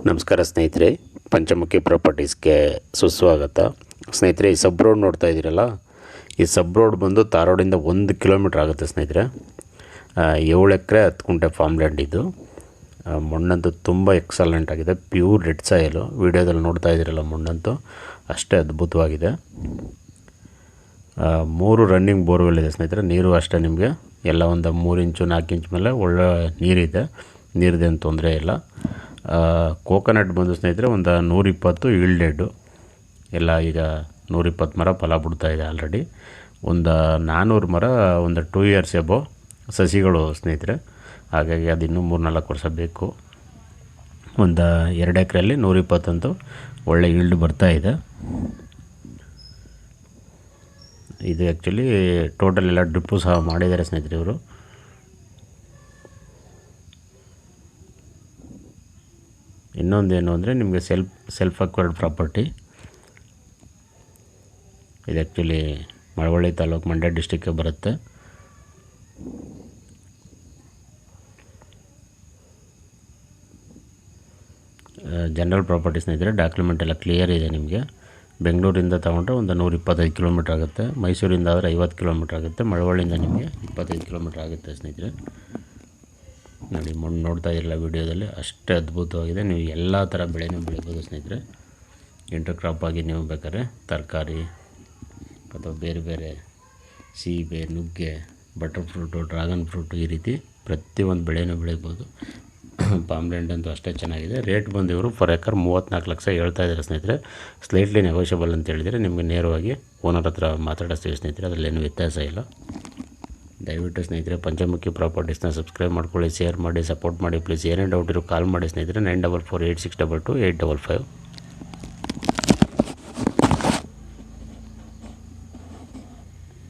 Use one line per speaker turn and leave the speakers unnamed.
ನಮಸ್ಕಾರ ಸ್ನೇಹಿತರೆ, ಪಂಚಮುಖಿ ಪ್ರಾಪರ್ಟೀಸ್ಗೆ ಸುಸ್ವಾಗತ. ಸ್ನೇಹಿತರೆ, ಈ ಸಬ್ ರೋಡ್ ನೋಡ್ತಾ ಇದ್ದೀರಲ್ಲ, ಈ ಸಬ್ ರೋಡ್ ಬಂದು ತಾರೋಡಿಂದ 1 ಕಿಲೋಮೀಟ್ರ್ ಆಗುತ್ತೆ ಸ್ನೇಹಿತರೆ. 7 ಎಕರೆ 10 ಗುಂಟೆ ಫಾರ್ಮ್ ಲ್ಯಾಂಡ್ ಇದು. ಮಣ್ಣಂತೂ ತುಂಬ ಎಕ್ಸಲೆಂಟ್ ಆಗಿದೆ, ಪ್ಯೂರ್ ರೆಡ್ ಸಾಯಿಲು. ವೀಡಿಯೋದಲ್ಲಿ ನೋಡ್ತಾ ಇದ್ದೀರಲ್ಲ, ಮಣ್ಣಂತೂ ಅಷ್ಟೇ ಅದ್ಭುತವಾಗಿದೆ. 3 ರನ್ನಿಂಗ್ ಬೋರ್ವೆಲ್ ಇದೆ ಸ್ನೇಹಿತರೆ. ನೀರು ಅಷ್ಟೇ ನಿಮಗೆ ಎಲ್ಲ ಒಂದು 3 ಇಂಚು 4 ಇಂಚ್ ಮೇಲೆ ಒಳ್ಳೆ ನೀರಿದೆ, ನೀರಿದೇನು ತೊಂದರೆ ಇಲ್ಲ. ಕೋಕೋನಟ್ ಬಂದು ಸ್ನೇಹಿತರೆ ಒಂದು 120 ಈಲ್ಡೆಡ್ಡು ಎಲ್ಲ. ಈಗ 120 ಮರ ಫಲ ಬಿಡ್ತಾಯಿದೆ ಆಲ್ರೆಡಿ. ಒಂದು 400 ಮರ ಒಂದು 2 ಇಯರ್ಸ್ ಎಬೋ ಸಸಿಗಳು ಸ್ನೇಹಿತರೆ. ಹಾಗಾಗಿ ಅದು ಇನ್ನೂ 3-4 ವರ್ಷ ಬೇಕು. ಒಂದು 2 ಎಕರೆಯಲ್ಲಿ 120 ಅಂತೂ ಒಳ್ಳೆ ಈಲ್ಡ್ ಬರ್ತಾಯಿದೆ. ಇದು ಆ್ಯಕ್ಚುಲಿ ಟೋಟಲ್ ಎಲ್ಲ ಡ್ರಿಪ್ಪು ಸಹ ಮಾಡಿದ್ದಾರೆ ಸ್ನೇಹಿತರೆ ಇವರು. ಇನ್ನೊಂದೇನು ಅಂದರೆ ನಿಮಗೆ ಸೆಲ್ಫ್ ಅಕ್ವೈರ್ಡ್ ಪ್ರಾಪರ್ಟಿ ಇದು. ಆ್ಯಕ್ಚುಲಿ ಮಳವಳ್ಳಿ ತಾಲೂಕು, ಮಂಡ್ಯ ಡಿಸ್ಟಿಕ್ಗೆ ಬರುತ್ತೆ. ಜನರಲ್ ಪ್ರಾಪರ್ಟಿ ಸ್ನೇಹಿತರೆ. ಡಾಕ್ಯುಮೆಂಟ್ ಎಲ್ಲ ಕ್ಲಿಯರ್ ಇದೆ ನಿಮಗೆ. ಬೆಂಗಳೂರಿಂದ ತೊಗೊಂಡ್ರೆ ಒಂದು 125 ಕಿಲೋಮೀಟ್ರ್ ಆಗುತ್ತೆ. ಮೈಸೂರಿಂದ ಆದರೆ 50 ಕಿಲೋಮೀಟ್ರ್ ಆಗುತ್ತೆ. ಮಳವಳ್ಳಿಯಿಂದ ನಿಮಗೆ 25 ಕಿಲೋಮೀಟ್ರ್ ಆಗುತ್ತೆ ಸ್ನೇಹಿತರೆ. ನೋಡಿ, ಮಣ್ಣು ನೋಡ್ತಾ ಇರಲ್ಲ ವೀಡಿಯೋದಲ್ಲಿ, ಅಷ್ಟೇ ಅದ್ಭುತವಾಗಿದೆ. ನೀವು ಎಲ್ಲ ಥರ ಬೆಳೆನೂ ಬೆಳಿಬೋದು ಸ್ನೇಹಿತರೆ. ಇಂಟರ್ ಕ್ರಾಪ್ ಆಗಿ ನೀವು ಬೇಕಾದ್ರೆ ತರಕಾರಿ ಅಥವಾ ಬೇರೆ ಬೇರೆ ಸೀಬೆ, ನುಗ್ಗೆ, ಬಟರ್ ಫ್ರೂಟು, ಡ್ರ್ಯಾಗನ್ ಫ್ರೂಟು, ಈ ರೀತಿ ಪ್ರತಿಯೊಂದು ಬೆಳೆನೂ ಬೆಳಿಬೋದು. ಪಾಮ್ ಲ್ಯಾಂಡ್ ಅಂತೂ ಅಷ್ಟೇ ಚೆನ್ನಾಗಿದೆ. ರೇಟ್ ಬಂದು ಇವರು ಪರ್ ಎಕರ್ 34 ಲಕ್ಷ ಹೇಳ್ತಾ ಇದ್ದಾರೆ ಸ್ನೇಹಿತರೆ. ಸ್ಲೈಟ್ಲಿ ನೆಗೋಷಿಯಬಲ್ ಅಂತ ಹೇಳಿದರೆ ನಿಮಗೆ ನೇರವಾಗಿ ಓನರ್ ಹತ್ರ ಮಾತಾಡಿಸ್ತೀವಿ ಸ್ನೇಹಿತರೆ, ಅದರಲ್ಲೇನು ವ್ಯತ್ಯಾಸ ಇಲ್ಲ. ದಯವಿಟ್ಟು ಸ್ನೇಹಿತರೆ ಪಂಚಮುಖಿ ಪ್ರಾಪರ್ಟೀಸ್ನ ಸಬ್ಸ್ಕ್ರೈಬ್ ಮಾಡ್ಕೊಳ್ಳಿ, ಶೇರ್ ಮಾಡಿ, ಸಪೋರ್ಟ್ ಮಾಡಿ ಪ್ಲೀಸ್. ಏನೇ ಡೌಟ್ ಇರೋ ಕಾಲ್ ಮಾಡಿ ಸ್ನೇಹಿತರೆ. 9448622855.